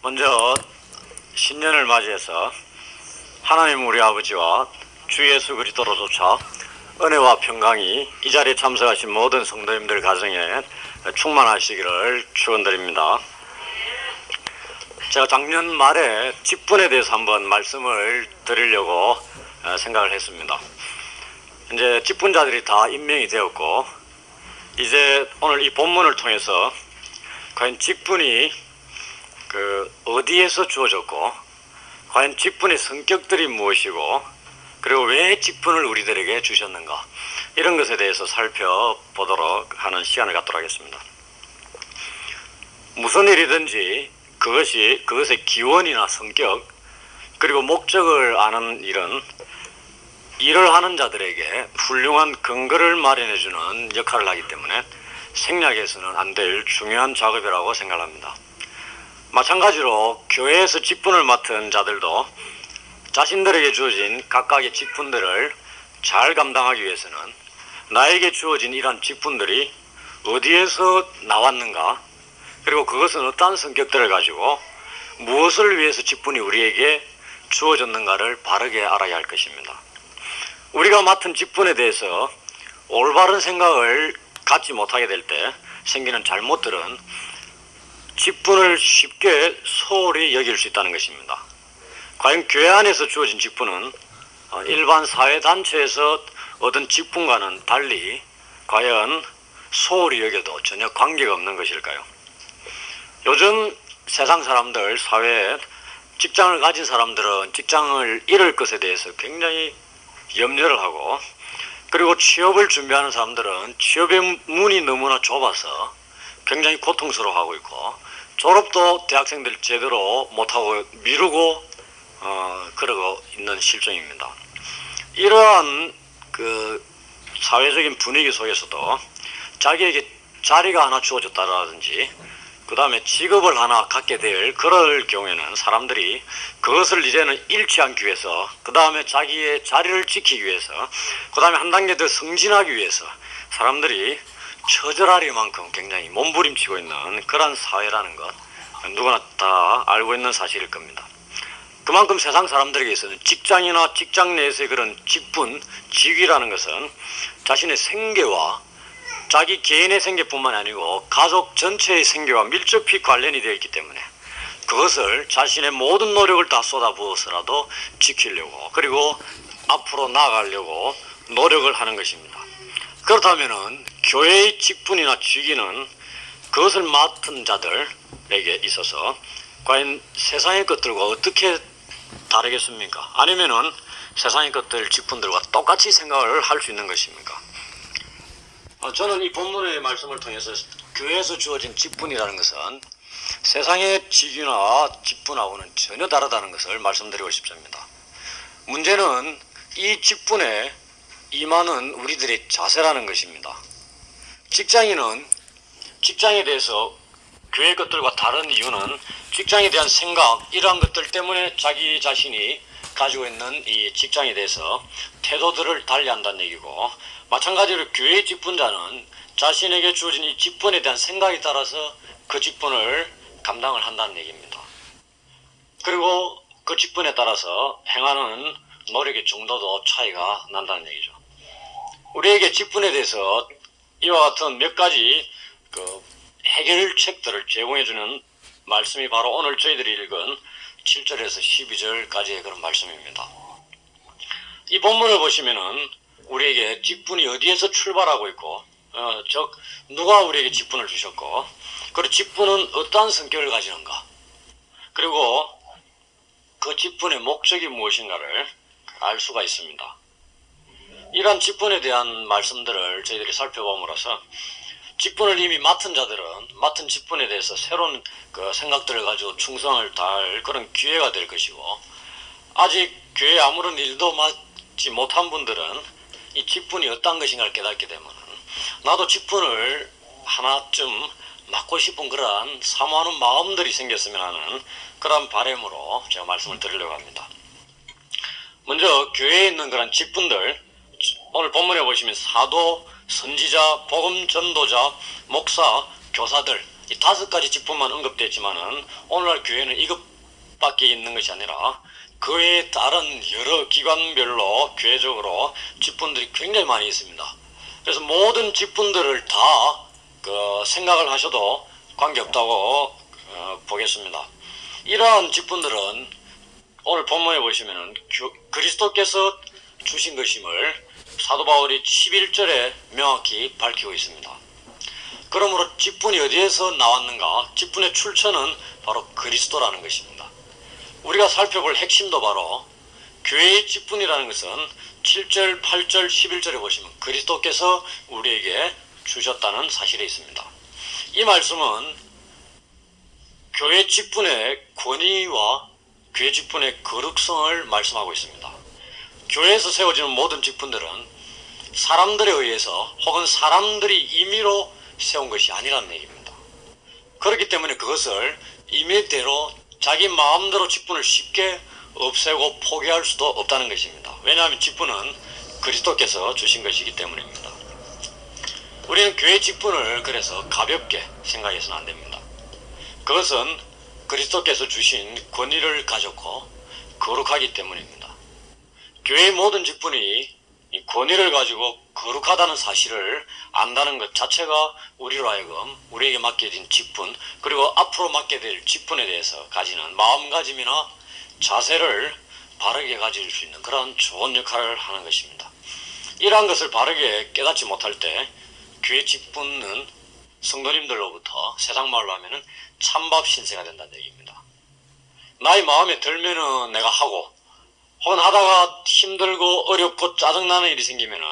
먼저 신년을 맞이해서 하나님 우리 아버지와 주 예수 그리스도로조차 은혜와 평강이 이 자리에 참석하신 모든 성도님들 가정에 충만하시기를 축원드립니다. 제가 작년 말에 직분에 대해서 한번 말씀을 드리려고 생각을 했습니다. 이제 직분자들이 다 임명이 되었고, 이제 오늘 이 본문을 통해서 과연 직분이 어디에서 주어졌고, 과연 직분의 성격들이 무엇이고, 그리고 왜 직분을 우리들에게 주셨는가, 이런 것에 대해서 살펴보도록 하는 시간을 갖도록 하겠습니다. 무슨 일이든지 그것의 기원이나 성격, 그리고 목적을 아는 일을 하는 자들에게 훌륭한 근거를 마련해주는 역할을 하기 때문에 생략해서는 안 될 중요한 작업이라고 생각합니다. 마찬가지로 교회에서 직분을 맡은 자들도 자신들에게 주어진 각각의 직분들을 잘 감당하기 위해서는 나에게 주어진 이러한 직분들이 어디에서 나왔는가, 그리고 그것은 어떠한 성격들을 가지고 무엇을 위해서 직분이 우리에게 주어졌는가를 바르게 알아야 할 것입니다. 우리가 맡은 직분에 대해서 올바른 생각을 갖지 못하게 될 때 생기는 잘못들은 직분을 쉽게 소홀히 여길 수 있다는 것입니다. 과연 교회 안에서 주어진 직분은 일반 사회단체에서 얻은 직분과는 달리 과연 소홀히 여겨도 전혀 관계가 없는 것일까요? 요즘 세상 사람들, 사회에 직장을 가진 사람들은 직장을 잃을 것에 대해서 굉장히 염려를 하고, 그리고 취업을 준비하는 사람들은 취업의 문이 너무나 좁아서 굉장히 고통스러워하고 있고, 졸업도 대학생들 제대로 못하고 미루고 그러고 있는 실정입니다. 이러한 사회적인 분위기 속에서도 자기에게 자리가 하나 주어졌다라든지, 그 다음에 직업을 하나 갖게 될 그럴 경우에는 사람들이 그것을 이제는 잃지 않기 위해서, 그 다음에 자기의 자리를 지키기 위해서, 그 다음에 한 단계 더 승진하기 위해서 사람들이 처절하리만큼 굉장히 몸부림치고 있는 그런 사회라는 것, 누구나 다 알고 있는 사실일 겁니다. 그만큼 세상 사람들에게서는 직장이나 직장 내에서의 그런 직분, 직위라는 것은 자신의 생계와 자기 개인의 생계뿐만 아니고 가족 전체의 생계와 밀접히 관련이 되어 있기 때문에 그것을 자신의 모든 노력을 다 쏟아부어서라도 지키려고, 그리고 앞으로 나아가려고 노력을 하는 것입니다. 그렇다면은 교회의 직분이나 직위는 그것을 맡은 자들에게 있어서 과연 세상의 것들과 어떻게 다르겠습니까? 아니면은 세상의 것들, 직분들과 똑같이 생각을 할 수 있는 것입니까? 저는 이 본문의 말씀을 통해서 교회에서 주어진 직분이라는 것은 세상의 직위나 직분하고는 전혀 다르다는 것을 말씀드리고 싶습니다. 문제는 이 직분에 임하는 우리들의 자세라는 것입니다. 직장인은 직장에 대해서 교회 것들과 다른 이유는 직장에 대한 생각, 이러한 것들 때문에 자기 자신이 가지고 있는 이 직장에 대해서 태도들을 달리한다는 얘기고, 마찬가지로 교회의 직분자는 자신에게 주어진 이 직분에 대한 생각에 따라서 그 직분을 감당을 한다는 얘기입니다. 그리고 그 직분에 따라서 행하는 노력의 정도도 차이가 난다는 얘기죠. 우리에게 직분에 대해서 이와 같은 몇 가지 해결책들을 제공해주는 말씀이 바로 오늘 저희들이 읽은 7절에서 12절까지의 그런 말씀입니다. 이 본문을 보시면은 우리에게 직분이 어디에서 출발하고 있고, 즉 누가 우리에게 직분을 주셨고, 그리고 직분은 어떠한 성격을 가지는가, 그리고 그 직분의 목적이 무엇인가를 알 수가 있습니다. 이러한 직분에 대한 말씀들을 저희들이 살펴봄으로써 직분을 이미 맡은 자들은 맡은 직분에 대해서 새로운 생각들을 가지고 충성을 다할 그런 기회가 될 것이고, 아직 교회에 아무런 일도 맡지 못한 분들은 이 직분이 어떤 것인가를 깨닫게 되면 나도 직분을 하나쯤 맡고 싶은 그러한 사모하는 마음들이 생겼으면 하는 그런 바람으로 제가 말씀을 드리려고 합니다. 먼저 교회에 있는 그런 직분들, 오늘 본문에 보시면 사도, 선지자, 복음 전도자, 목사, 교사들, 이 5가지 직분만 언급됐지만은 오늘날 교회는 이것밖에 있는 것이 아니라 그 외에 다른 여러 기관별로 교회적으로 직분들이 굉장히 많이 있습니다. 그래서 모든 직분들을 다 생각을 하셔도 관계없다고 보겠습니다. 이러한 직분들은 오늘 본문에 보시면은 그리스도께서 주신 것임을 사도 바울이 11절에 명확히 밝히고 있습니다. 그러므로 직분이 어디에서 나왔는가? 직분의 출처는 바로 그리스도라는 것입니다. 우리가 살펴볼 핵심도 바로 교회의 직분이라는 것은 7절, 8절, 11절에 보시면 그리스도께서 우리에게 주셨다는 사실이 있습니다. 이 말씀은 교회 직분의 권위와 교회 직분의 거룩성을 말씀하고 있습니다. 교회에서 세워지는 모든 직분들은 사람들에 의해서 혹은 사람들이 임의로 세운 것이 아니라는 얘기입니다. 그렇기 때문에 그것을 임의대로 자기 마음대로 직분을 쉽게 없애고 포기할 수도 없다는 것입니다. 왜냐하면 직분은 그리스도께서 주신 것이기 때문입니다. 우리는 교회 직분을 그래서 가볍게 생각해서는 안 됩니다. 그것은 그리스도께서 주신 권위를 가졌고 거룩하기 때문입니다. 교회의 모든 직분이 이 권위를 가지고 거룩하다는 사실을 안다는 것 자체가 우리로 하여금 우리에게 맡겨진 직분, 그리고 앞으로 맡게 될 직분에 대해서 가지는 마음가짐이나 자세를 바르게 가질 수 있는 그런 좋은 역할을 하는 것입니다. 이러한 것을 바르게 깨닫지 못할 때 교회 직분은 성도님들로부터 세상 말로 하면은 찬밥 신세가 된다는 얘기입니다. 나의 마음에 들면은 내가 하고, 혹은 하다가 힘들고 어렵고 짜증나는 일이 생기면은,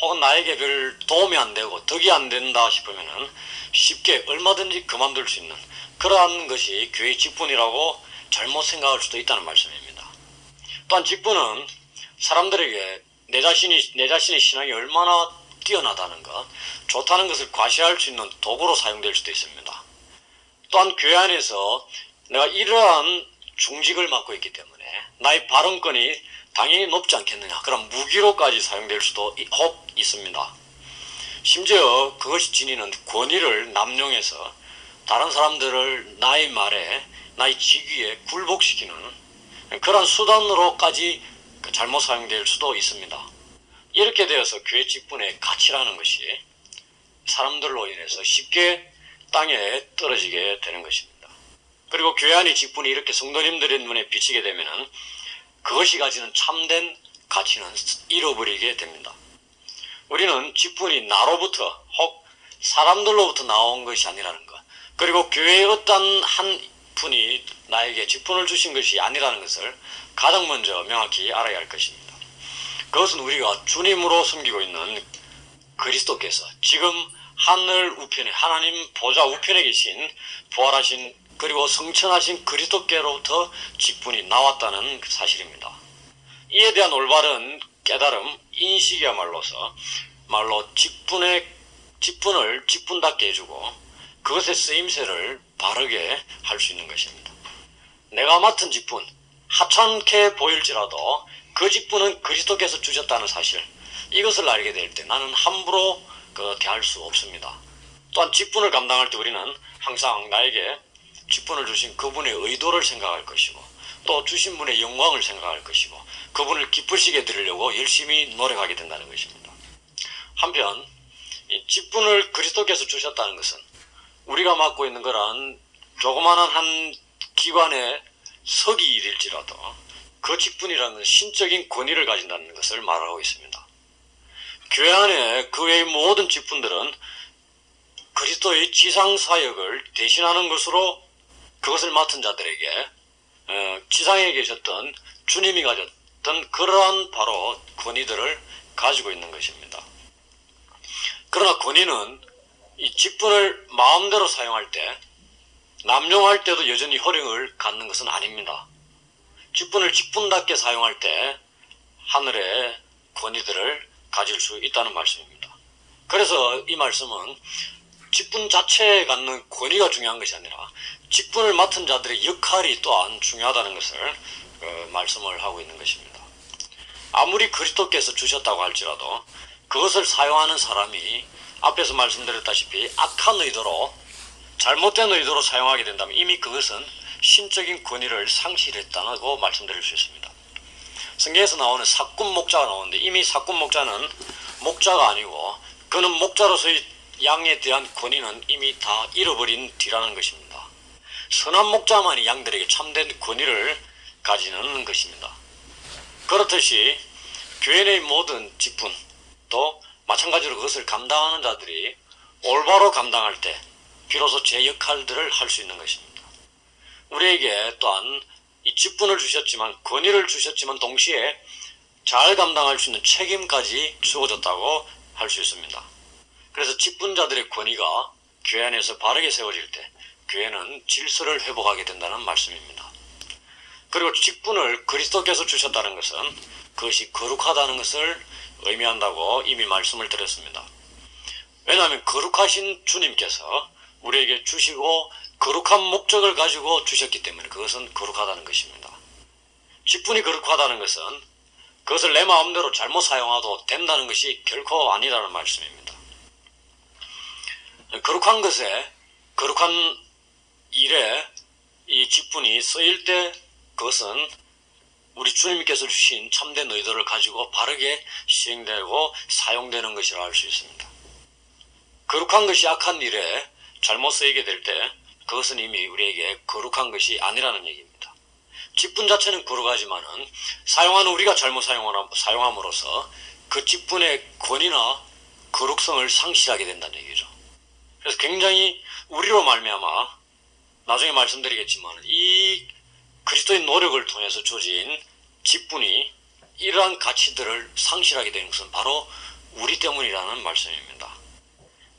혹은 나에게 별 도움이 안 되고 덕이 안 된다 싶으면은 쉽게 얼마든지 그만둘 수 있는 그러한 것이 교회의 직분이라고 잘못 생각할 수도 있다는 말씀입니다. 또한 직분은 사람들에게 내 자신의 신앙이 얼마나 뛰어나다는 것, 좋다는 것을 과시할 수 있는 도구로 사용될 수도 있습니다. 또한 교회 안에서 내가 이러한 중직을 맡고 있기 때문에 나의 발언권이 당연히 높지 않겠느냐, 그런 무기로까지 사용될 수도 혹 있습니다. 심지어 그것이 지니는 권위를 남용해서 다른 사람들을 나의 말에, 나의 직위에 굴복시키는 그런 수단으로까지 잘못 사용될 수도 있습니다. 이렇게 되어서 교회 직분의 가치라는 것이 사람들로 인해서 쉽게 땅에 떨어지게 되는 것입니다. 그리고 교회 안의 직분이 이렇게 성도님들의 눈에 비치게 되면은 그것이 가지는 참된 가치는 잃어버리게 됩니다. 우리는 직분이 나로부터 혹 사람들로부터 나온 것이 아니라는 것, 그리고 교회의 어떤 한 분이 나에게 직분을 주신 것이 아니라는 것을 가장 먼저 명확히 알아야 할 것입니다. 그것은 우리가 주님으로 섬기고 있는 그리스도께서 지금 하늘 우편에, 하나님 보좌 우편에 계신 부활하신 그리고 성천하신 그리스도께로부터 직분이 나왔다는 사실입니다. 이에 대한 올바른 깨달음, 인식이야말로서 말로 직분을 직분답게 해주고 그것의 쓰임새를 바르게 할 수 있는 것입니다. 내가 맡은 직분, 하찮게 보일지라도 그 직분은 그리스도께서 주셨다는 사실, 이것을 알게 될 때 나는 함부로 대할 수 없습니다. 또한 직분을 감당할 때 우리는 항상 나에게 직분을 주신 그분의 의도를 생각할 것이고, 또 주신 분의 영광을 생각할 것이고, 그분을 기쁘시게 드리려고 열심히 노력하게 된다는 것입니다. 한편 이 직분을 그리스도께서 주셨다는 것은 우리가 맡고 있는 거란 조그마한 한 기관의 서기 일일지라도 그 직분이라는 신적인 권위를 가진다는 것을 말하고 있습니다. 교회 안에 그 외의 모든 직분들은 그리스도의 지상사역을 대신하는 것으로 그것을 맡은 자들에게 지상에 계셨던 주님이 가졌던 그러한 바로 권위들을 가지고 있는 것입니다. 그러나 권위는 이 직분을 마음대로 사용할 때, 남용할 때도 여전히 허용을 갖는 것은 아닙니다. 직분을 직분답게 사용할 때 하늘의 권위들을 가질 수 있다는 말씀입니다. 그래서 이 말씀은 직분 자체에 갖는 권위가 중요한 것이 아니라 직분을 맡은 자들의 역할이 또한 중요하다는 것을 말씀을 하고 있는 것입니다. 아무리 그리스도께서 주셨다고 할지라도 그것을 사용하는 사람이 앞에서 말씀드렸다시피 악한 의도로 잘못된 의도로 사용하게 된다면 이미 그것은 신적인 권위를 상실했다고 말씀드릴 수 있습니다. 성경에서 나오는 사꾼 목자가 나오는데 이미 사꾼 목자는 목자가 아니고 그는 목자로서의 양에 대한 권위는 이미 다 잃어버린 뒤라는 것입니다. 선한 목자만이 양들에게 참된 권위를 가지는 것입니다. 그렇듯이 교회 의 모든 직분 또 마찬가지로 그것을 감당하는 자들이 올바로 감당할 때 비로소 제 역할들을 할 수 있는 것입니다. 우리에게 또한 이 직분을 주셨지만 권위를 주셨지만 동시에 잘 감당할 수 있는 책임까지 주어졌다고 할 수 있습니다. 그래서 직분자들의 권위가 교회 안에서 바르게 세워질 때 교회는 질서를 회복하게 된다는 말씀입니다. 그리고 직분을 그리스도께서 주셨다는 것은 그것이 거룩하다는 것을 의미한다고 이미 말씀을 드렸습니다. 왜냐하면 거룩하신 주님께서 우리에게 주시고 거룩한 목적을 가지고 주셨기 때문에 그것은 거룩하다는 것입니다. 직분이 거룩하다는 것은 그것을 내 마음대로 잘못 사용해도 된다는 것이 결코 아니라는 말씀입니다. 거룩한 것에, 거룩한 일에 이 직분이 쓰일 때 그것은 우리 주님께서 주신 참된 의도를 가지고 바르게 시행되고 사용되는 것이라 할 수 있습니다. 거룩한 것이 악한 일에 잘못 쓰이게 될 때 그것은 이미 우리에게 거룩한 것이 아니라는 얘기입니다. 직분 자체는 거룩하지만은 사용하는 우리가 잘못 사용함으로써 그 직분의 권위나 거룩성을 상실하게 된다는 얘기죠. 그래서 굉장히 우리로 말미암아 나중에 말씀드리겠지만 이 그리스도의 노력을 통해서 주어진 직분이 이러한 가치들을 상실하게 되는 것은 바로 우리 때문이라는 말씀입니다.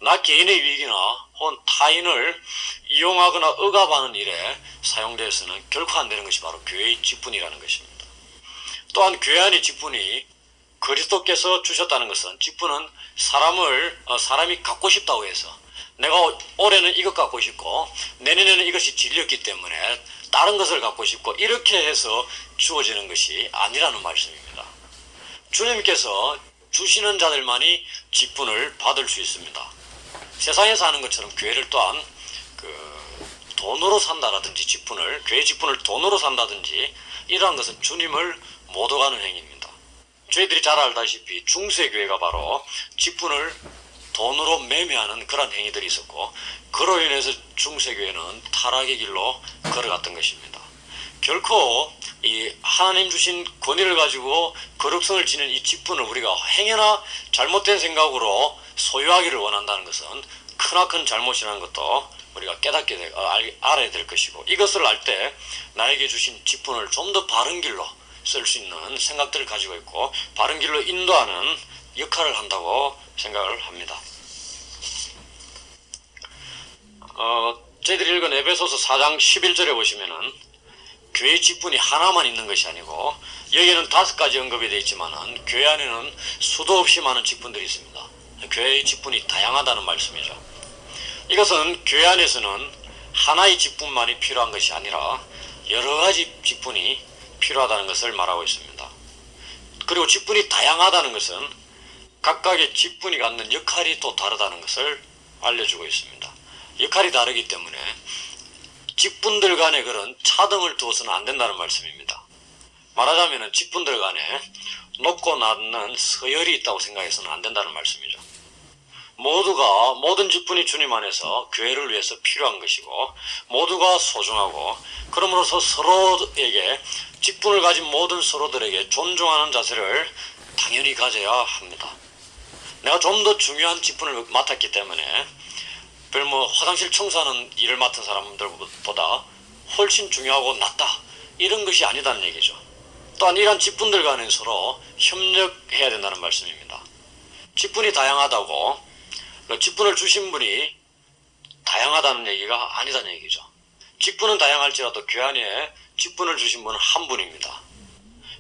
나 개인의 유익이나 혹은 타인을 이용하거나 억압하는 일에 사용되어서는 결코 안 되는 것이 바로 교회의 직분이라는 것입니다. 또한 교회 안의 직분이 그리스도께서 주셨다는 것은 직분은 사람이 갖고 싶다고 해서 내가 올해는 이것 갖고 싶고 내년에는 이것이 진리였기 때문에 다른 것을 갖고 싶고 이렇게 해서 주어지는 것이 아니라는 말씀입니다. 주님께서 주시는 자들만이 직분을 받을 수 있습니다. 세상에서 하는 것처럼 교회를 또한 돈으로 산다라든지 교회 직분을 돈으로 산다든지 이러한 것은 주님을 못 오가는 행위입니다. 저희들이 잘 알다시피 중세교회가 바로 직분을 돈으로 매매하는 그런 행위들이 있었고 그로 인해서 중세교회는 타락의 길로 걸어갔던 것입니다. 결코 이 하나님 주신 권위를 가지고 거룩성을 지닌 이 직분을 우리가 행여나 잘못된 생각으로 소유하기를 원한다는 것은 크나큰 잘못이라는 것도 우리가 알아야 될 것이고 이것을 알 때 나에게 주신 직분을 좀 더 바른 길로 쓸 수 있는 생각들을 가지고 있고 바른 길로 인도하는 역할을 한다고 생각을 합니다. 저희들이 읽은 에베소서 4장 11절에 보시면은 교회 직분이 하나만 있는 것이 아니고 여기에는 5가지 언급이 되어 있지만은 교회 안에는 수도 없이 많은 직분들이 있습니다. 교회의 직분이 다양하다는 말씀이죠. 이것은 교회 안에서는 하나의 직분만이 필요한 것이 아니라 여러 가지 직분이 필요하다는 것을 말하고 있습니다. 그리고 직분이 다양하다는 것은 각각의 직분이 갖는 역할이 또 다르다는 것을 알려주고 있습니다. 역할이 다르기 때문에 직분들 간에 그런 차등을 두어서는 안 된다는 말씀입니다. 말하자면 직분들 간에 높고 낮는 서열이 있다고 생각해서는 안 된다는 말씀이죠. 모든 직분이 주님 안에서 교회를 위해서 필요한 것이고 모두가 소중하고 그러므로서 서로에게 직분을 가진 모든 서로들에게 존중하는 자세를 당연히 가져야 합니다. 내가 좀 더 중요한 직분을 맡았기 때문에 화장실 청소하는 일을 맡은 사람들보다 훨씬 중요하고 낫다 이런 것이 아니다는 얘기죠. 또한 이러한 직분들 간에 서로 협력해야 된다는 말씀입니다. 직분이 다양하다고 직분을 주신 분이 다양하다는 얘기가 아니다는 얘기죠. 직분은 다양할지라도 교회 안에 직분을 주신 분은 한 분입니다.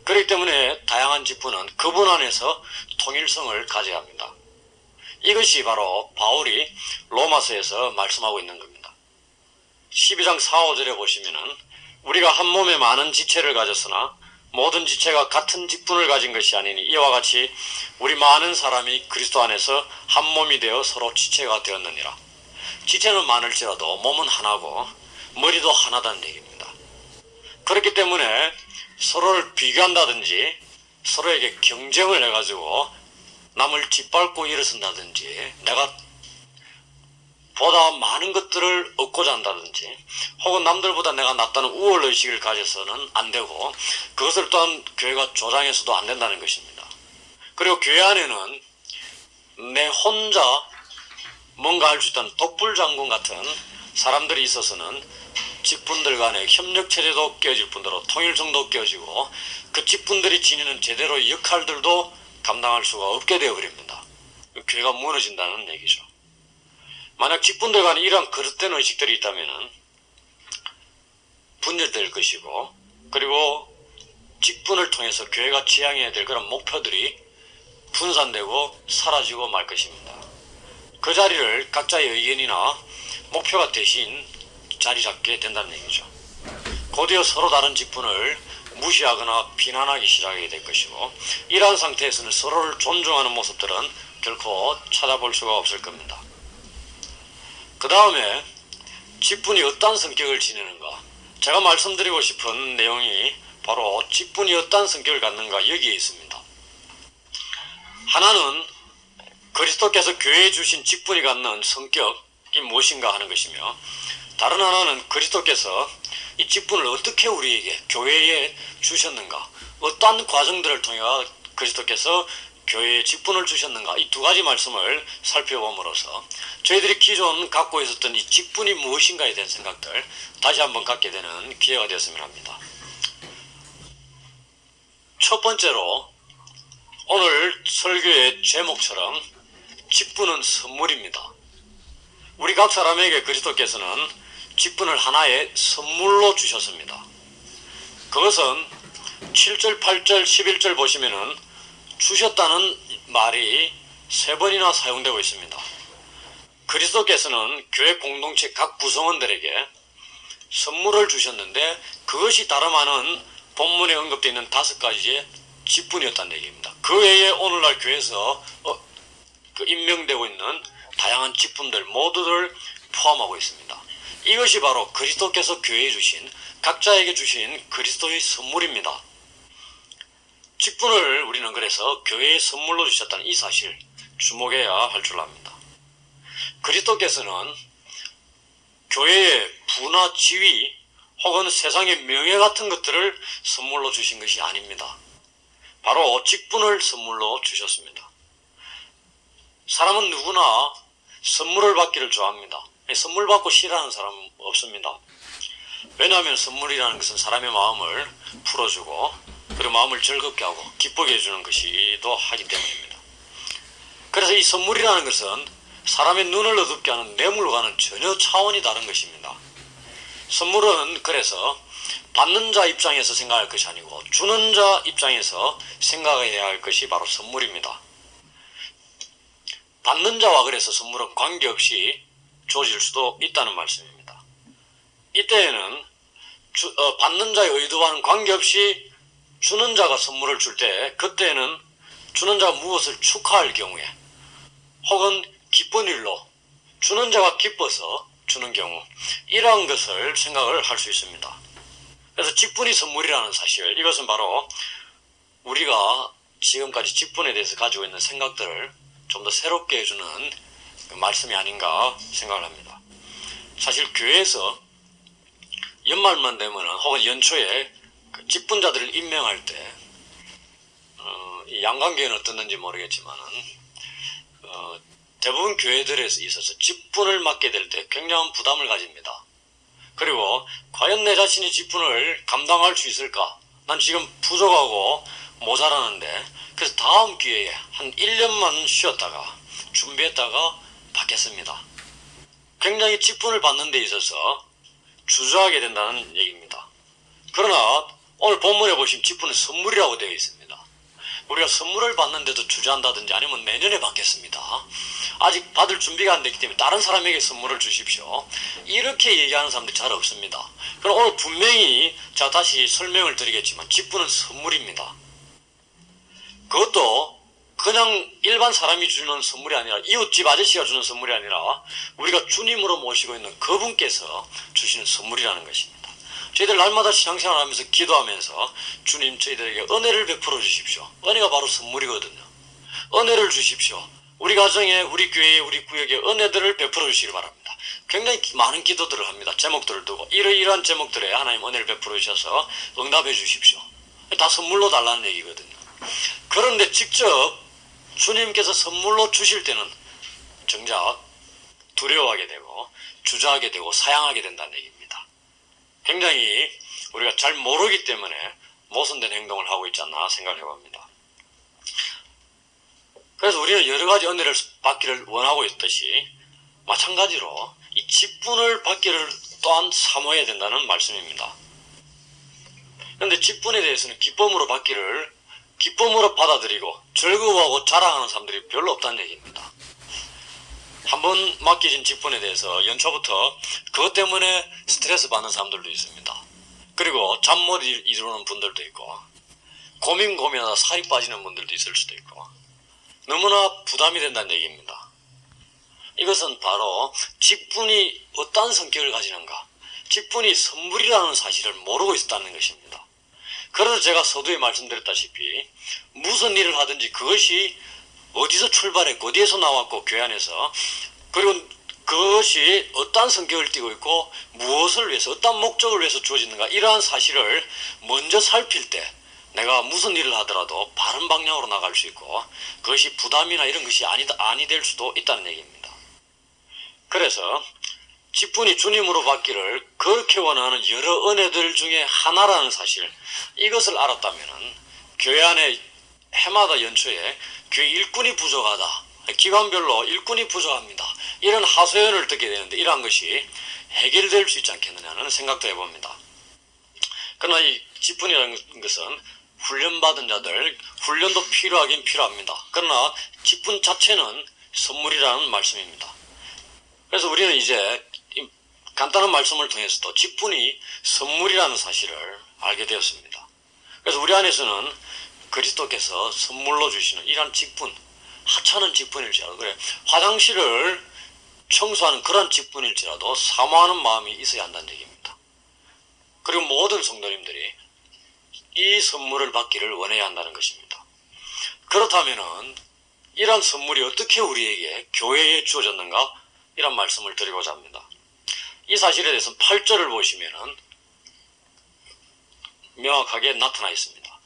그렇기 때문에 다양한 직분은 그분 안에서 통일성을 가져야 합니다. 이것이 바로 바울이 로마서에서 말씀하고 있는 겁니다. 12장 4, 5절에 보시면은 우리가 한 몸에 많은 지체를 가졌으나 모든 지체가 같은 직분을 가진 것이 아니니 이와 같이 우리 많은 사람이 그리스도 안에서 한 몸이 되어 서로 지체가 되었느니라. 지체는 많을지라도 몸은 하나고 머리도 하나다는 얘기입니다. 그렇기 때문에 서로를 비교한다든지 서로에게 경쟁을 해가지고 남을 짓밟고 일어선다든지 내가 보다 많은 것들을 얻고자 한다든지 혹은 남들보다 내가 낫다는 우월의식을 가져서는 안 되고 그것을 또한 교회가 조장해서도 안 된다는 것입니다. 그리고 교회 안에는 내 혼자 뭔가 할 수 있다는 독불장군 같은 사람들이 있어서는 직분들 간의 협력체제도 깨어질 뿐더러 통일성도 깨어지고 그 직분들이 지니는 제대로의 역할들도 감당할 수가 없게 되어버립니다. 교회가 무너진다는 얘기죠. 만약 직분들 간에 이러한 그릇된 의식들이 있다면 분열될 것이고 그리고 직분을 통해서 교회가 지향해야 될 그런 목표들이 분산되고 사라지고 말 것입니다. 그 자리를 각자의 의견이나 목표가 대신 자리 잡게 된다는 얘기죠. 곧이어 서로 다른 직분을 무시하거나 비난하기 시작하게 될 것이고 이러한 상태에서는 서로를 존중하는 모습들은 결코 찾아볼 수가 없을 겁니다. 그 다음에 직분이 어떤 성격을 지니는가, 제가 말씀드리고 싶은 내용이 바로 직분이 어떤 성격을 갖는가 여기에 있습니다. 하나는 그리스도께서 교회에 주신 직분이 갖는 성격이 무엇인가 하는 것이며 다른 하나는 그리스도께서 이 직분을 어떻게 우리에게 교회에 주셨는가, 어떠한 과정들을 통해 그리스도께서 교회에 직분을 주셨는가, 이 두 가지 말씀을 살펴봄으로써 저희들이 기존 갖고 있었던 이 직분이 무엇인가에 대한 생각들 다시 한번 갖게 되는 기회가 되었으면 합니다. 첫 번째로 오늘 설교의 제목처럼 직분은 선물입니다. 우리 각 사람에게 그리스도께서는 직분을 하나의 선물로 주셨습니다. 그것은 7절, 8절, 11절 보시면은 주셨다는 말이 3번이나 사용되고 있습니다. 그리스도께서는 교회 공동체 각 구성원들에게 선물을 주셨는데 그것이 다름 아닌 본문에 언급되어 있는 5가지의 직분이었다는 얘기입니다. 그 외에 오늘날 교회에서 임명되고 있는 다양한 직분들 모두를 포함하고 있습니다. 이것이 바로 그리스도께서 교회에 주신, 각자에게 주신 그리스도의 선물입니다. 직분을 우리는 그래서 교회에 선물로 주셨다는 이 사실 주목해야 할 줄 압니다. 그리스도께서는 교회의 부나 지위 혹은 세상의 명예 같은 것들을 선물로 주신 것이 아닙니다. 바로 직분을 선물로 주셨습니다. 사람은 누구나 선물을 받기를 좋아합니다. 선물 받고 싫어하는 사람은 없습니다. 왜냐하면 선물이라는 것은 사람의 마음을 풀어주고 그리고 마음을 즐겁게 하고 기쁘게 해주는 것이기도 하기 때문입니다. 그래서 이 선물이라는 것은 사람의 눈을 어둡게 하는 뇌물과는 전혀 차원이 다른 것입니다. 선물은 그래서 받는 자 입장에서 생각할 것이 아니고 주는 자 입장에서 생각해야 할 것이 바로 선물입니다. 받는 자와 그래서 선물은 관계없이 주어질 수도 있다는 말씀입니다. 이때에는 받는 자의 의도와는 관계없이 주는 자가 선물을 줄 때 그때에는 주는 자가 무엇을 축하할 경우에 혹은 기쁜 일로 주는 자가 기뻐서 주는 경우 이러한 것을 생각을 할 수 있습니다. 그래서 직분이 선물이라는 사실, 이것은 바로 우리가 지금까지 직분에 대해서 가지고 있는 생각들을 좀 더 새롭게 해주는 말씀이 아닌가 생각을 합니다. 사실 교회에서 연말만 되면 혹은 연초에 직분자들을 임명할 때 양관계는 어떻는지 모르겠지만은 대부분 교회들에서 있어서 직분을 맡게 될 때 굉장한 부담을 가집니다. 그리고 과연 내 자신이 직분을 감당할 수 있을까? 난 지금 부족하고 모자라는데 그래서 다음 기회에 한 1년만 쉬었다가 준비했다가 받겠습니다. 굉장히 직분을 받는 데 있어서 주저하게 된다는 얘기입니다. 그러나 오늘 본문에 보시면 직분은 선물이라고 되어 있습니다. 우리가 선물을 받는데도 주저한다든지 아니면 내년에 받겠습니다. 아직 받을 준비가 안 됐기 때문에 다른 사람에게 선물을 주십시오. 이렇게 얘기하는 사람들이 잘 없습니다. 그럼 오늘 분명히 제가 다시 설명을 드리겠지만 직분은 선물입니다. 그것도 그냥 일반 사람이 주는 선물이 아니라 이웃집 아저씨가 주는 선물이 아니라 우리가 주님으로 모시고 있는 그분께서 주시는 선물이라는 것입니다. 저희들 날마다 신앙생활 하면서 기도하면서 주님 저희들에게 은혜를 베풀어 주십시오. 은혜가 바로 선물이거든요. 은혜를 주십시오. 우리 가정에, 우리 교회에, 우리 구역에 은혜들을 베풀어 주시기 바랍니다. 굉장히 많은 기도들을 합니다. 제목들을 두고 이러이러한 제목들에 하나님 은혜를 베풀어 주셔서 응답해 주십시오. 다 선물로 달라는 얘기거든요. 그런데 직접 주님께서 선물로 주실 때는 정작 두려워하게 되고 주저하게 되고 사양하게 된다는 얘기입니다. 굉장히 우리가 잘 모르기 때문에 모순된 행동을 하고 있지 않나 생각을 해봅니다. 그래서 우리는 여러 가지 은혜를 받기를 원하고 있듯이 마찬가지로 이 직분을 받기를 또한 사모해야 된다는 말씀입니다. 그런데 직분에 대해서는 기쁨으로 받기를 기쁨으로 받아들이고 즐거워하고 자랑하는 사람들이 별로 없다는 얘기입니다. 한번 맡겨진 직분에 대해서 연초부터 그것 때문에 스트레스 받는 사람들도 있습니다. 그리고 잠 못 이루는 분들도 있고 고민하다 살이 빠지는 분들도 있을 수도 있고 너무나 부담이 된다는 얘기입니다. 이것은 바로 직분이 어떤 성격을 가지는가, 직분이 선물이라는 사실을 모르고 있다는 것입니다. 그래서 제가 서두에 말씀드렸다시피 무슨 일을 하든지 그것이 어디서 출발했고 어디에서 나왔고 교회 안에서 그리고 그것이 어떤 성격을 띠고 있고 무엇을 위해서 어떤 목적을 위해서 주어지는가 이러한 사실을 먼저 살필 때 내가 무슨 일을 하더라도 바른 방향으로 나갈 수 있고 그것이 부담이나 이런 것이 아니 될 수도 있다는 얘기입니다. 그래서 직분이 주님으로 받기를 그렇게 원하는 여러 은혜들 중에 하나라는 사실, 이것을 알았다면 교회 안에 해마다 연초에 교회 일꾼이 부족하다, 기관별로 일꾼이 부족합니다, 이런 하소연을 듣게 되는데 이러한 것이 해결될 수 있지 않겠느냐는 생각도 해봅니다. 그러나 이 직분이라는 것은 훈련받은 자들, 훈련도 필요하긴 필요합니다. 그러나 직분 자체는 선물이라는 말씀입니다. 그래서 우리는 이제 간단한 말씀을 통해서도 직분이 선물이라는 사실을 알게 되었습니다. 그래서 우리 안에서는 그리스도께서 선물로 주시는 이러한 직분, 하찮은 직분일지라도, 그래 화장실을 청소하는 그런 직분일지라도 사모하는 마음이 있어야 한다는 얘기입니다. 그리고 모든 성도님들이 이 선물을 받기를 원해야 한다는 것입니다. 그렇다면은 이러한 선물이 어떻게 우리에게 교회에 주어졌는가, 이런 말씀을 드리고자 합니다. 이 사실에 대해서 8절을 보시면은 명확하게 나타나 있습니다.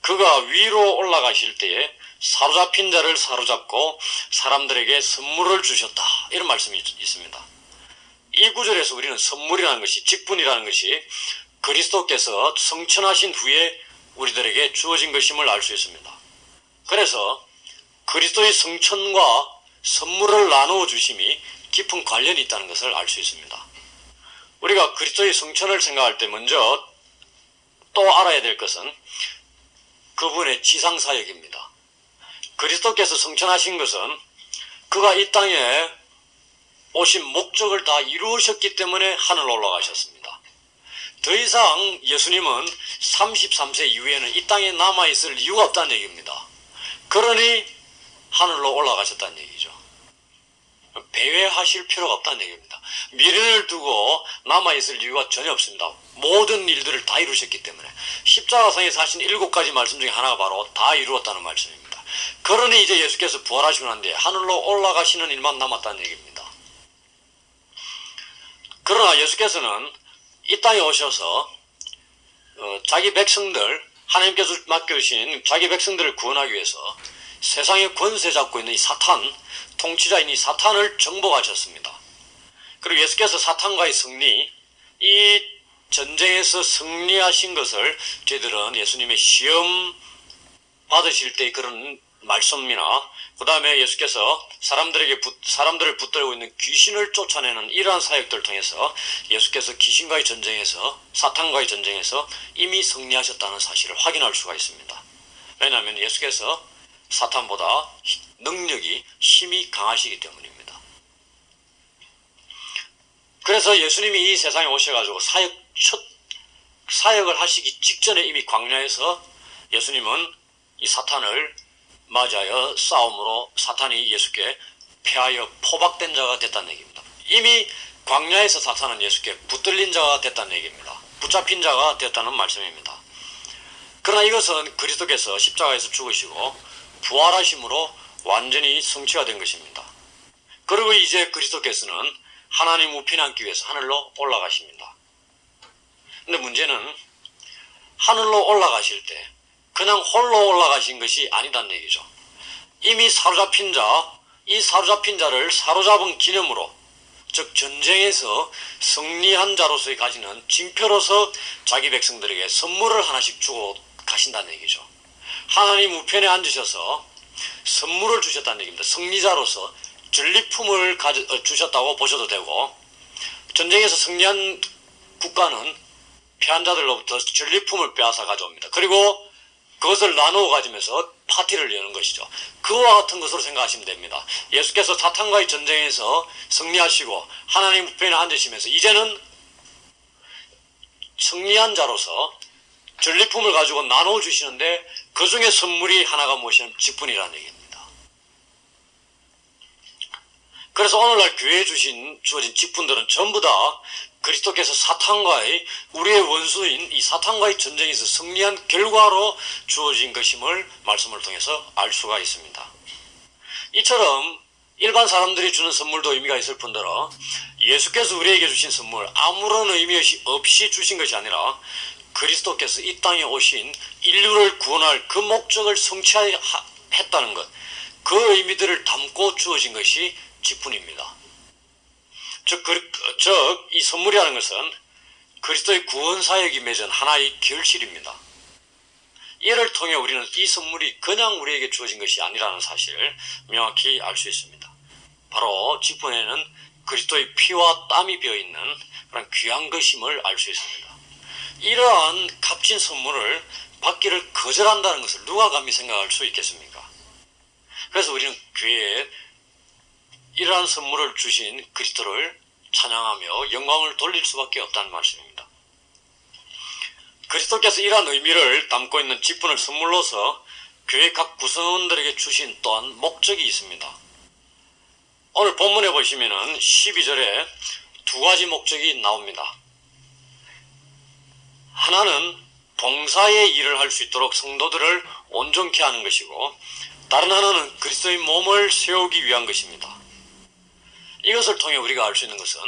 그가 위로 올라가실 때에 사로잡힌 자를 사로잡고 사람들에게 선물을 주셨다, 이런 말씀이 있습니다. 이 구절에서 우리는 선물이라는 것이, 직분이라는 것이 그리스도께서 성천하신 후에 우리들에게 주어진 것임을 알 수 있습니다. 그래서 그리스도의 성천과 선물을 나누어 주심이 깊은 관련이 있다는 것을 알 수 있습니다. 우리가 그리스도의 성천을 생각할 때 먼저 또 알아야 될 것은 그분의 지상사역입니다. 그리스도께서 성천하신 것은 그가 이 땅에 오신 목적을 다 이루셨기 때문에 하늘로 올라가셨습니다. 더 이상 예수님은 33세 이후에는 이 땅에 남아있을 이유가 없다는 얘기입니다. 그러니 하늘로 올라가셨다는 얘기죠. 배회하실 필요가 없다는 얘기입니다. 미련을 두고 남아있을 이유가 전혀 없습니다. 모든 일들을 다 이루셨기 때문에 십자가상에서 하신 7가지 말씀 중에 하나가 바로 다 이루었다는 말씀입니다. 그러니 이제 예수께서 부활하시고 난 뒤에 하늘로 올라가시는 일만 남았다는 얘기입니다. 그러나 예수께서는 이 땅에 오셔서 자기 백성들, 하나님께서 맡겨주신 자기 백성들을 구원하기 위해서 세상의 권세 잡고 있는 이 사탄, 통치자인 이 사탄을 정복하셨습니다. 그리고 예수께서 사탄과의 승리, 이 전쟁에서 승리하신 것을 저희들은 예수님의 시험 받으실 때의 그런 말씀이나 그 다음에 예수께서 사람들을 붙들고 있는 귀신을 쫓아내는 이러한 사역들을 통해서 예수께서 귀신과의 전쟁에서, 사탄과의 전쟁에서 이미 승리하셨다는 사실을 확인할 수가 있습니다. 왜냐하면 예수께서 사탄보다 능력이, 힘이 강하시기 때문입니다. 그래서 예수님이 이 세상에 오셔가지고 첫 사역을 하시기 직전에 이미 광야에서 예수님은 이 사탄을 맞이하여 싸움으로 사탄이 예수께 패하여 포박된 자가 됐다는 얘기입니다. 이미 광야에서 사탄은 예수께 붙들린 자가 됐다는 얘기입니다. 붙잡힌 자가 됐다는 말씀입니다. 그러나 이것은 그리스도께서 십자가에서 죽으시고 부활하심으로 완전히 성취가 된 것입니다. 그리고 이제 그리스도께서는 하나님 우편에 앉기 위해서 하늘로 올라가십니다. 근데 문제는 하늘로 올라가실 때 그냥 홀로 올라가신 것이 아니란 얘기죠. 이미 사로잡힌 자, 이 사로잡힌 자를 사로잡은 기념으로, 즉 전쟁에서 승리한 자로서의 가지는 징표로서 자기 백성들에게 선물을 하나씩 주고 가신다는 얘기죠. 하나님 우편에 앉으셔서 선물을 주셨다는 얘기입니다. 승리자로서 전리품을 주셨다고 보셔도 되고, 전쟁에서 승리한 국가는 패한 자들로부터 전리품을 빼앗아 가져옵니다. 그리고 그것을 나누어 가지면서 파티를 여는 것이죠. 그와 같은 것으로 생각하시면 됩니다. 예수께서 사탄과의 전쟁에서 승리하시고 하나님 우편에 앉으시면서 이제는 승리한 자로서 전리품을 가지고 나누어 주시는데 그 중에 선물이 하나가 무엇이냐면 직분이라는 얘기입니다. 그래서 오늘날 교회에 주어진 직분들은 전부 다 그리스도께서 사탄과의, 우리의 원수인 이 사탄과의 전쟁에서 승리한 결과로 주어진 것임을 말씀을 통해서 알 수가 있습니다. 이처럼 일반 사람들이 주는 선물도 의미가 있을 뿐더러 예수께서 우리에게 주신 선물, 아무런 의미 없이 주신 것이 아니라 그리스도께서 이 땅에 오신 인류를 구원할 그 목적을 성취했다는 것, 그 의미들을 담고 주어진 것이 직분입니다. 즉 이 선물이라는 것은 그리스도의 구원 사역이 맺은 하나의 결실입니다. 이를 통해 우리는 이 선물이 그냥 우리에게 주어진 것이 아니라는 사실을 명확히 알 수 있습니다. 바로 직분에는 그리스도의 피와 땀이 배어있는 그런 귀한 것임을 알 수 있습니다. 이러한 값진 선물을 받기를 거절한다는 것을 누가 감히 생각할 수 있겠습니까? 그래서 우리는 교회에 이러한 선물을 주신 그리스도를 찬양하며 영광을 돌릴 수밖에 없다는 말씀입니다. 그리스도께서 이러한 의미를 담고 있는 직분을 선물로서 교회 각 구성원들에게 주신 또한 목적이 있습니다. 오늘 본문에 보시면은 12절에 두 가지 목적이 나옵니다. 하나는 봉사의 일을 할 수 있도록 성도들을 온전케 하는 것이고, 다른 하나는 그리스도의 몸을 세우기 위한 것입니다. 이것을 통해 우리가 알 수 있는 것은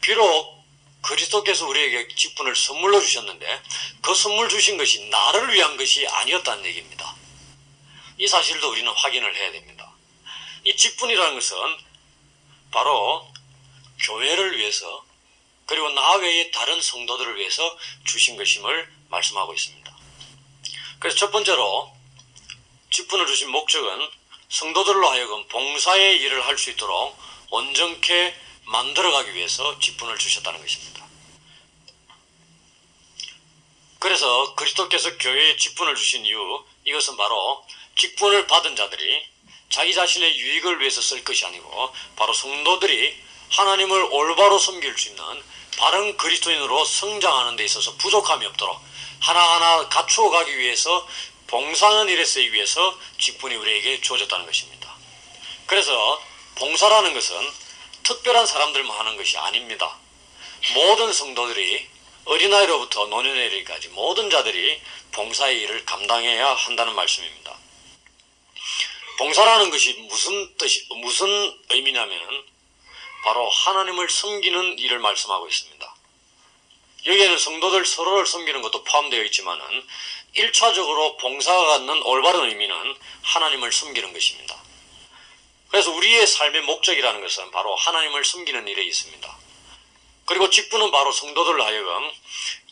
비록 그리스도께서 우리에게 직분을 선물로 주셨는데 그 선물 주신 것이 나를 위한 것이 아니었다는 얘기입니다. 이 사실도 우리는 확인을 해야 됩니다. 이 직분이라는 것은 바로 교회를 위해서, 그리고 나 외의 다른 성도들을 위해서 주신 것임을 말씀하고 있습니다. 그래서 첫 번째로 직분을 주신 목적은 성도들로 하여금 봉사의 일을 할 수 있도록 온전케 만들어가기 위해서 직분을 주셨다는 것입니다. 그래서 그리스도께서 교회에 직분을 주신 이유, 이것은 바로 직분을 받은 자들이 자기 자신의 유익을 위해서 쓸 것이 아니고 바로 성도들이 하나님을 올바로 섬길 수 있는 바른 그리스도인으로 성장하는 데 있어서 부족함이 없도록 하나하나 갖추어 가기 위해서, 봉사하는 일에 쓰이기 위해서 직분이 우리에게 주어졌다는 것입니다. 그래서 봉사라는 것은 특별한 사람들만 하는 것이 아닙니다. 모든 성도들이, 어린아이로부터 노년에 이르기까지 모든 자들이 봉사의 일을 감당해야 한다는 말씀입니다. 봉사라는 것이 무슨 의미냐면은 바로 하나님을 섬기는 일을 말씀하고 있습니다. 여기에는 성도들 서로를 섬기는 것도 포함되어 있지만은 1차적으로 봉사가 갖는 올바른 의미는 하나님을 섬기는 것입니다. 그래서 우리의 삶의 목적이라는 것은 바로 하나님을 섬기는 일에 있습니다. 그리고 직분은 바로 성도들로 하여금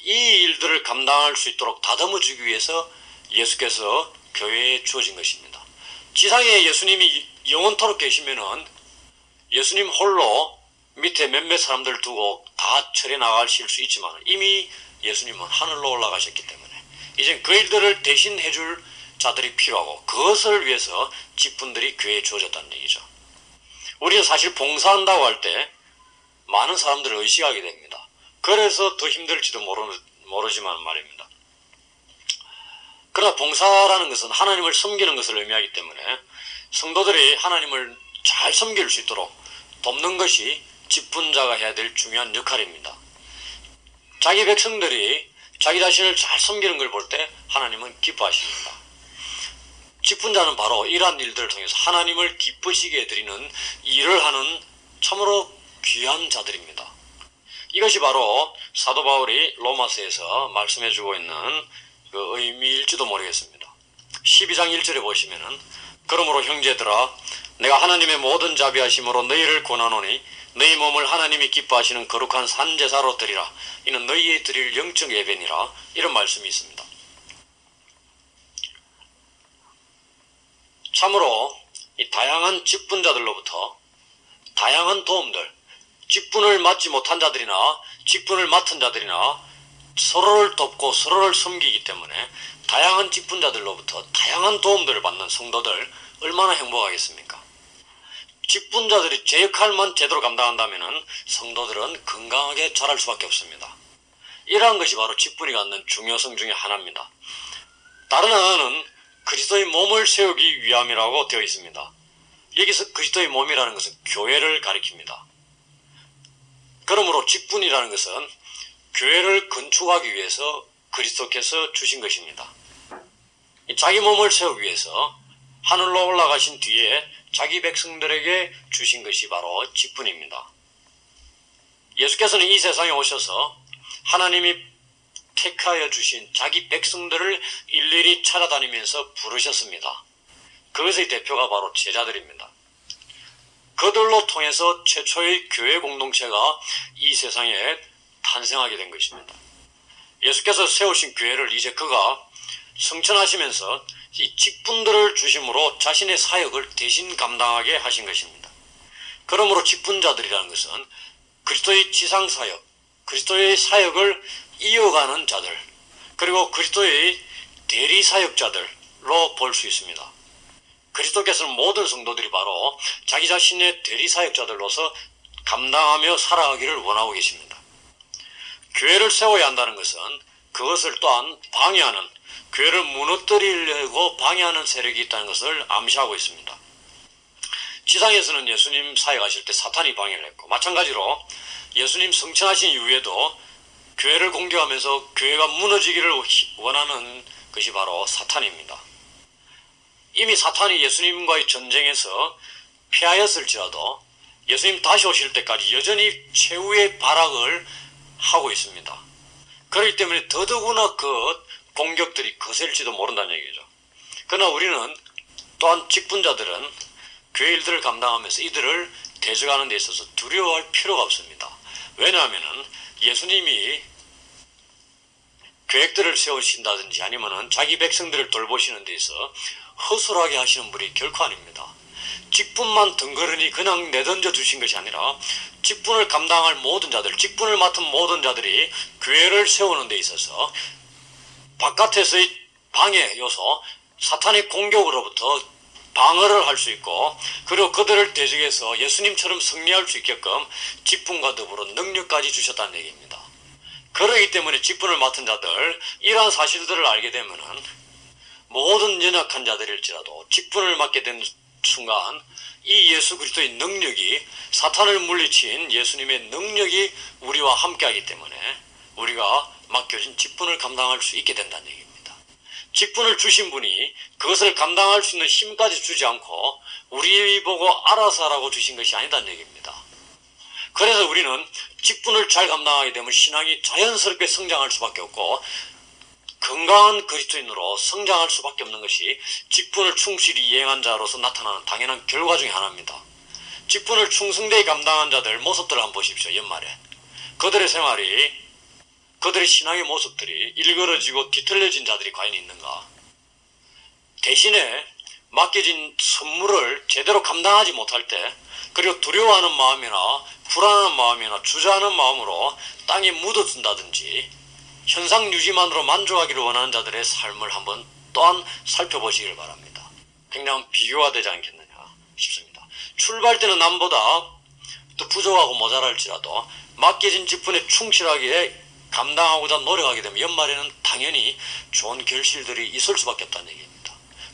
이 일들을 감당할 수 있도록 다듬어 주기 위해서 예수께서 교회에 주어진 것입니다. 지상에 예수님이 영원토록 계시면은 예수님 홀로 밑에 몇몇 사람들 두고 다 처리해 나가실 수 있지만 이미 예수님은 하늘로 올라가셨기 때문에 이젠 그 일들을 대신 해줄 자들이 필요하고, 그것을 위해서 직분들이 교회에 주어졌다는 얘기죠. 우리는 사실 봉사한다고 할 때 많은 사람들을 의식하게 됩니다. 그래서 더 힘들지도 모르지만 말입니다. 그러나 봉사라는 것은 하나님을 섬기는 것을 의미하기 때문에 성도들이 하나님을 잘 섬길 수 있도록 돕는 것이 직분자가 해야 될 중요한 역할입니다. 자기 백성들이 자기 자신을 잘 섬기는 걸 볼 때 하나님은 기뻐하십니다. 직분자는 바로 이러한 일들을 통해서 하나님을 기쁘시게 해드리는 일을 하는 참으로 귀한 자들입니다. 이것이 바로 사도 바울이 로마서에서 말씀해주고 있는 그 의미일지도 모르겠습니다. 12장 1절에 보시면은 그러므로 형제들아 내가 하나님의 모든 자비하심으로 너희를 권하노니 너희 몸을 하나님이 기뻐하시는 거룩한 산제사로 드리라. 이는 너희의 드릴 영적 예배니라. 이런 말씀이 있습니다. 참으로 이 다양한 직분자들로부터 다양한 도움들, 직분을 맡지 못한 자들이나 직분을 맡은 자들이나 서로를 돕고 서로를 섬기기 때문에 다양한 직분자들로부터 다양한 도움들을 받는 성도들 얼마나 행복하겠습니까? 직분자들이 제 역할만 제대로 감당한다면 성도들은 건강하게 자랄 수밖에 없습니다. 이러한 것이 바로 직분이 갖는 중요성 중에 하나입니다. 다른 하나는 그리스도의 몸을 세우기 위함이라고 되어 있습니다. 여기서 그리스도의 몸이라는 것은 교회를 가리킵니다. 그러므로 직분이라는 것은 교회를 건축하기 위해서 그리스도께서 주신 것입니다. 자기 몸을 세우기 위해서 하늘로 올라가신 뒤에 자기 백성들에게 주신 것이 바로 직분입니다. 예수께서는 이 세상에 오셔서 하나님이 택하여 주신 자기 백성들을 일일이 찾아다니면서 부르셨습니다. 그것의 대표가 바로 제자들입니다. 그들로 통해서 최초의 교회 공동체가 이 세상에 탄생하게 된 것입니다. 예수께서 세우신 교회를 이제 그가 성천하시면서 이 직분들을 주심으로 자신의 사역을 대신 감당하게 하신 것입니다. 그러므로 직분자들이라는 것은 그리스도의 지상사역, 그리스도의 사역을 이어가는 자들, 그리고 그리스도의 대리사역자들로 볼 수 있습니다. 그리스도께서는 모든 성도들이 바로 자기 자신의 대리사역자들로서 감당하며 살아가기를 원하고 계십니다. 교회를 세워야 한다는 것은 그것을 또한 방해하는, 교회를 무너뜨리려고 방해하는 세력이 있다는 것을 암시하고 있습니다. 지상에서는 예수님 사역하실 때 사탄이 방해를 했고, 마찬가지로 예수님 성천하신 이후에도 교회를 공격하면서 교회가 무너지기를 원하는 것이 바로 사탄입니다. 이미 사탄이 예수님과의 전쟁에서 패하였을지라도 예수님 다시 오실 때까지 여전히 최후의 발악을 하고 있습니다. 그렇기 때문에 더더구나 그 공격들이 거셀지도 모른다는 얘기죠. 그러나 우리는 또한 직분자들은 교회 일들을 감당하면서 이들을 대적하는 데 있어서 두려워할 필요가 없습니다. 왜냐하면 예수님이 계획들을 세우신다든지 아니면 자기 백성들을 돌보시는 데 있어 허술하게 하시는 분이 결코 아닙니다. 직분만 덩그러니 그냥 내던져 주신 것이 아니라 직분을 감당할 모든 자들, 직분을 맡은 모든 자들이 교회를 세우는 데 있어서 바깥에서의 방해 요소, 사탄의 공격으로부터 방어를 할 수 있고, 그리고 그들을 대적해서 예수님처럼 승리할 수 있게끔 직분과 더불어 능력까지 주셨다는 얘기입니다. 그렇기 때문에 직분을 맡은 자들, 이러한 사실들을 알게 되면은 모든 연약한 자들일지라도 직분을 맡게 된 순간 이 예수 그리스도의 능력이, 사탄을 물리친 예수님의 능력이 우리와 함께하기 때문에 우리가 맡겨진 직분을 감당할 수 있게 된다는 얘기입니다. 직분을 주신 분이 그것을 감당할 수 있는 힘까지 주지 않고 우리 보고 알아서 하라고 주신 것이 아니다는 얘기입니다. 그래서 우리는 직분을 잘 감당하게 되면 신앙이 자연스럽게 성장할 수밖에 없고 건강한 그리스도인으로 성장할 수밖에 없는 것이 직분을 충실히 이행한 자로서 나타나는 당연한 결과 중에 하나입니다. 직분을 충성되게 감당한 자들 모습들을 한번 보십시오. 연말에 그들의 생활이, 그들의 신앙의 모습들이 일그러지고 뒤틀려진 자들이 과연 있는가? 대신에 맡겨진 선물을 제대로 감당하지 못할 때, 그리고 두려워하는 마음이나 불안한 마음이나 주저하는 마음으로 땅에 묻어둔다든지 현상 유지만으로 만족하기를 원하는 자들의 삶을 한번 또한 살펴보시길 바랍니다. 굉장히 비교가 되지 않겠느냐 싶습니다. 출발 때는 남보다 더 부족하고 모자랄지라도 맡겨진 직분에 충실하게 감당하고자 노력하게 되면 연말에는 당연히 좋은 결실들이 있을 수밖에 없다는 얘기입니다.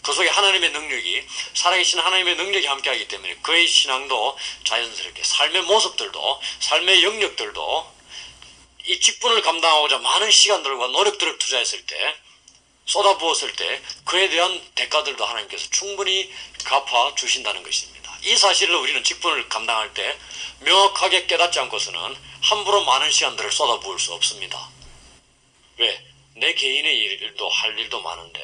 그 속에 하나님의 능력이, 살아계신 하나님의 능력이 함께하기 때문에 그의 신앙도 자연스럽게, 삶의 모습들도, 삶의 영역들도 이 직분을 감당하고자 많은 시간들과 노력들을 투자했을 때, 쏟아부었을 때 그에 대한 대가들도 하나님께서 충분히 갚아 주신다는 것입니다. 이 사실을 우리는 직분을 감당할 때 명확하게 깨닫지 않고서는 함부로 많은 시간들을 쏟아부을 수 없습니다. 왜? 내 개인의 일도 할 일도 많은데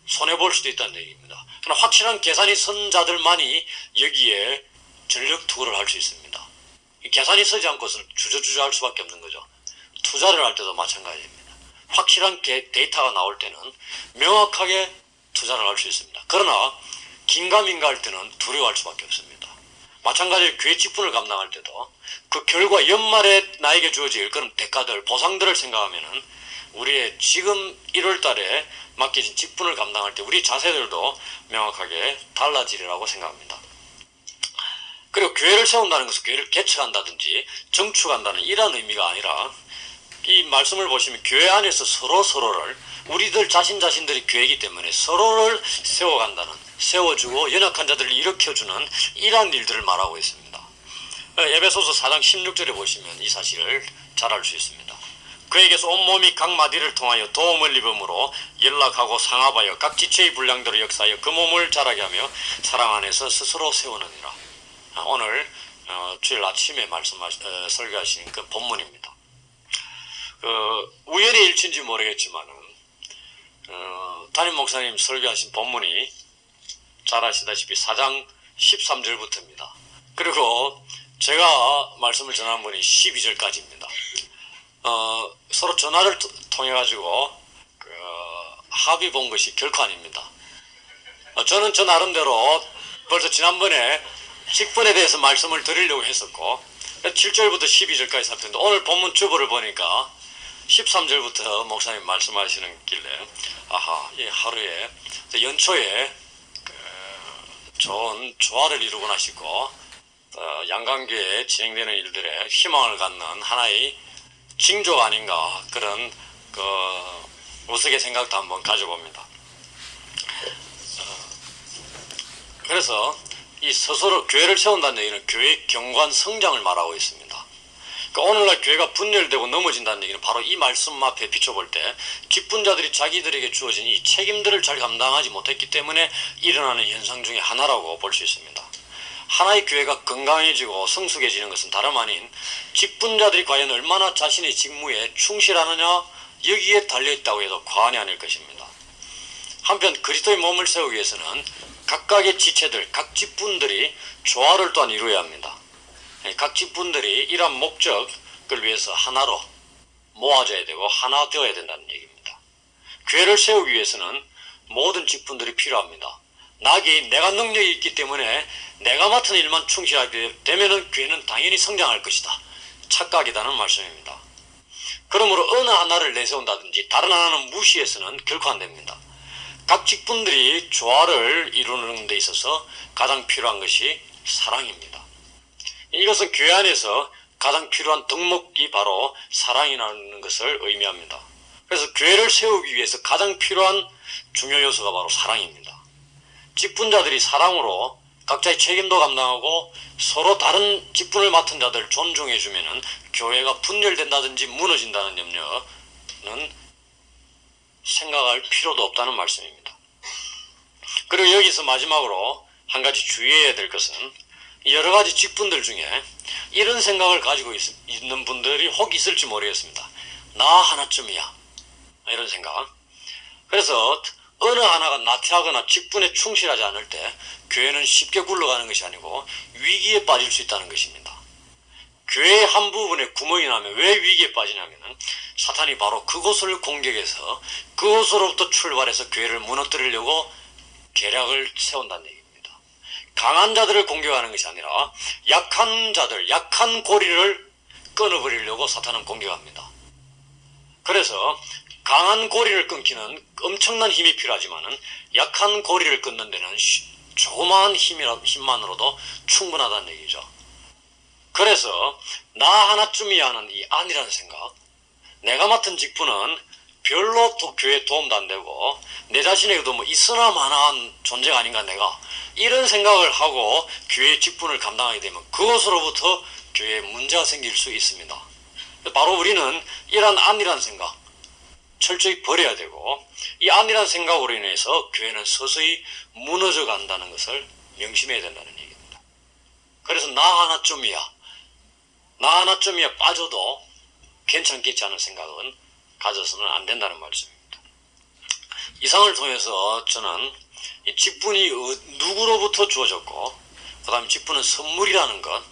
손해볼 수도 있다는 얘기입니다. 그러나 확실한 계산이 선 자들만이 여기에 전력 투구를 할 수 있습니다. 계산이 서지 않고서는 주저주저 할 수밖에 없는 거죠. 투자를 할 때도 마찬가지입니다. 확실한 데이터가 나올 때는 명확하게 투자를 할 수 있습니다. 그러나 긴가민가 할 때는 두려워할 수밖에 없습니다. 마찬가지로 교회 직분을 감당할 때도 그 결과 연말에 나에게 주어질 그런 대가들, 보상들을 생각하면은 우리의 지금 1월 달에 맡겨진 직분을 감당할 때 우리 자세들도 명확하게 달라지리라고 생각합니다. 그리고 교회를 세운다는 것은 교회를 개척한다든지 정축한다는 이런 의미가 아니라, 이 말씀을 보시면 교회 안에서 서로를, 우리들 자신들이 교회이기 때문에 서로를 세워간다는, 세워주고 연약한 자들을 일으켜주는 이러한 일들을 말하고 있습니다. 에베소서 4장 16절에 보시면 이 사실을 잘 알 수 있습니다. 그에게서 온몸이 각 마디를 통하여 도움을 입음으로 연락하고 상합하여 각 지체의 분량대로 역사하여 그 몸을 자라게 하며 사랑 안에서 스스로 세우느니라. 오늘 주일 아침에 설교하신 그 본문입니다. 우연의 일치인지 모르겠지만은 담임 목사님 설교하신 본문이 잘 아시다시피 4장 13절부터입니다. 그리고 제가 말씀을 전한 분이 12절까지입니다. 서로 전화를 통해 가지고 합의 본 것이 결코 아닙니다. 저는 저 나름대로 벌써 지난번에 직분에 대해서 말씀을 드리려고 했었고 7절부터 12절까지 살폈는데, 오늘 본문 주보를 보니까 13절부터 목사님 말씀하시는 길래 이 하루에 연초에 좋은 조화를 이루곤 하시고 양강교회에 진행되는 일들에 희망을 갖는 하나의 징조가 아닌가, 그런 우스개 생각도 한번 가져봅니다. 그래서 이 스스로 교회를 세운다는 얘기는 교회의 경관 성장을 말하고 있습니다. 그러니까 오늘날 교회가 분열되고 넘어진다는 얘기는 바로 이 말씀 앞에 비춰볼 때 직분자들이 자기들에게 주어진 이 책임들을 잘 감당하지 못했기 때문에 일어나는 현상 중에 하나라고 볼 수 있습니다. 하나의 교회가 건강해지고 성숙해지는 것은 다름 아닌 직분자들이 과연 얼마나 자신의 직무에 충실하느냐, 여기에 달려있다고 해도 과언이 아닐 것입니다. 한편 그리스도의 몸을 세우기 위해서는 각각의 지체들, 각 직분들이 조화를 또한 이루어야 합니다. 각 직분들이 이러한 목적을 위해서 하나로 모아져야 되고 하나 되어야 된다는 얘기입니다. 교회를 세우기 위해서는 모든 직분들이 필요합니다. 낙이 내가 능력이 있기 때문에 내가 맡은 일만 충실하게 되면 교회는 당연히 성장할 것이다, 착각이라는 말씀입니다. 그러므로 어느 하나를 내세운다든지 다른 하나는 무시해서는 결코 안 됩니다. 각 직분들이 조화를 이루는 데 있어서 가장 필요한 것이 사랑입니다. 이것은 교회 안에서 가장 필요한 덕목이 바로 사랑이라는 것을 의미합니다. 그래서 교회를 세우기 위해서 가장 필요한 중요 요소가 바로 사랑입니다. 직분자들이 사랑으로 각자의 책임도 감당하고 서로 다른 직분을 맡은 자들을 존중해주면 교회가 분열된다든지 무너진다는 염려는 생각할 필요도 없다는 말씀입니다. 그리고 여기서 마지막으로 한 가지 주의해야 될 것은, 여러 가지 직분들 중에 이런 생각을 가지고 있는 분들이 혹 있을지 모르겠습니다. 나 하나쯤이야, 이런 생각. 그래서 어느 하나가 나태하거나 직분에 충실하지 않을 때 교회는 쉽게 굴러가는 것이 아니고 위기에 빠질 수 있다는 것입니다. 교회의 한 부분에 구멍이 나면 왜 위기에 빠지냐면 사탄이 바로 그곳을 공격해서 그곳으로부터 출발해서 교회를 무너뜨리려고 계략을 세운다는 얘기입니다. 강한 자들을 공격하는 것이 아니라 약한 자들, 약한 고리를 끊어버리려고 사탄은 공격합니다. 그래서 강한 고리를 끊기는 엄청난 힘이 필요하지만은 약한 고리를 끊는 데는 조그마한 힘만으로도 충분하다는 얘기죠. 그래서 나 하나쯤이야 하는 이 아니라는 생각, 내가 맡은 직분은 별로 교회에 도움도 안 되고 내 자신에게도 뭐 있으나 마나한 존재가 아닌가 내가, 이런 생각을 하고 교회의 직분을 감당하게 되면 그것으로부터 교회에 문제가 생길 수 있습니다. 바로 우리는 이러한 안이란 생각 철저히 버려야 되고, 이 안이란 생각으로 인해서 교회는 서서히 무너져 간다는 것을 명심해야 된다는 얘기입니다. 그래서 나 하나쯤이야 빠져도 괜찮겠지 하는 생각은 가져서는 안 된다는 말씀입니다. 이상을 통해서 저는 이 직분이 누구로부터 주어졌고, 그 다음에 직분은 선물이라는 것,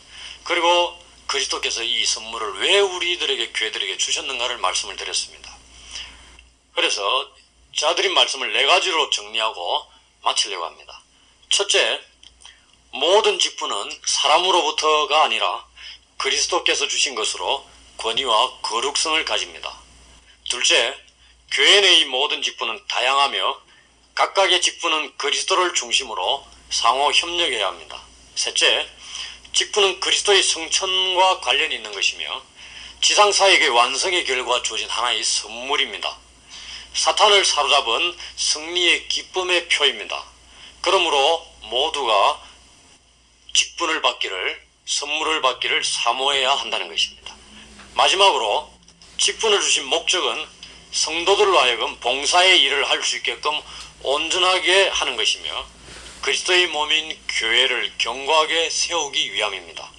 그리고 그리스도께서 이 선물을 왜 우리들에게, 교회들에게 주셨는가를 말씀을 드렸습니다. 그래서 제가 드린 말씀을 4가지로 정리하고 마치려고 합니다. 첫째, 모든 직분은 사람으로부터가 아니라 그리스도께서 주신 것으로 권위와 거룩성을 가집니다. 둘째, 교회 내의 모든 직분은 다양하며 각각의 직분은 그리스도를 중심으로 상호 협력해야 합니다. 셋째, 직분은 그리스도의 성천과 관련이 있는 것이며 지상사역의 완성의 결과 주어진 하나의 선물입니다. 사탄을 사로잡은 승리의 기쁨의 표입니다. 그러므로 모두가 직분을 받기를, 선물을 받기를 사모해야 한다는 것입니다. 마지막으로 직분을 주신 목적은 성도들로 하여금 봉사의 일을 할 수 있게끔 온전하게 하는 것이며 그리스도의 몸인 교회를 견고하게 세우기 위함입니다.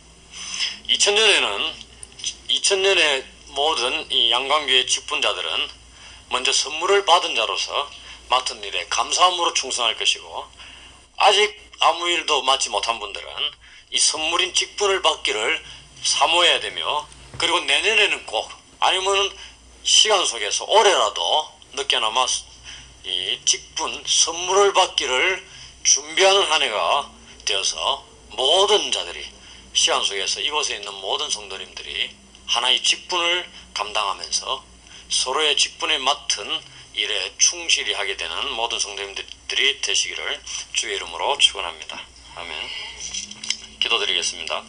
2000년의 모든 이 양광교회 직분자들은 먼저 선물을 받은 자로서 맡은 일에 감사함으로 충성할 것이고, 아직 아무 일도 맡지 못한 분들은 이 선물인 직분을 받기를 사모해야 되며, 그리고 내년에는 꼭, 아니면 시간 속에서 올해라도 늦게나마 이 직분, 선물을 받기를 준비하는 한 해가 되어서 모든 자들이, 시간 속에서 이곳에 있는 모든 성도님들이 하나의 직분을 감당하면서 서로의 직분에 맡은 일에 충실히 하게 되는 모든 성도님들이 되시기를 주의 이름으로 축원합니다. 아멘. 기도드리겠습니다.